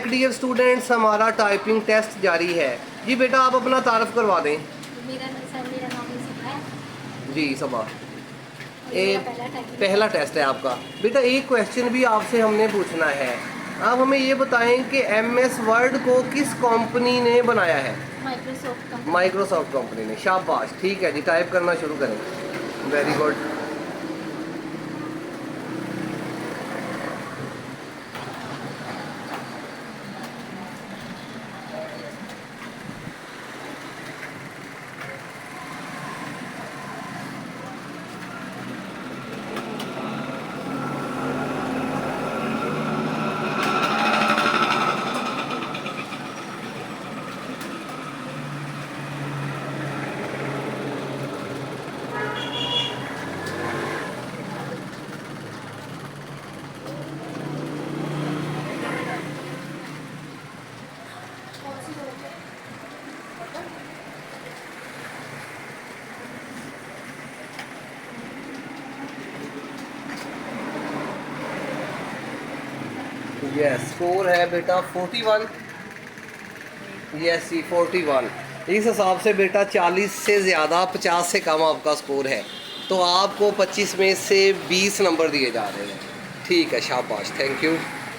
Dear students, हमारा typing test जारी है। जी बेटा आप अपना तारफ़ करवा दें। मेरा नाम सबा है जी सबा। और ए मेरा पहला टेस्ट है आपका। बेटा एक क्वेश्चन भी आपसे हमने पूछना है। आप हमें ये बताएं कि MS वर्ड को किस कंपनी ने बनाया है? माइक्रोसॉफ्ट कंपनी ने। शाबाश, ठीक है जी, टाइप करना शुरू करें। Very good. यस, स्कोर है बेटा 41। यस जी 41। इस हिसाब से बेटा 40 से ज़्यादा 50 से कम आपका स्कोर है, तो आपको 25 में से 20 नंबर दिए जा रहे हैं। ठीक है, शाबाश, थैंक यू।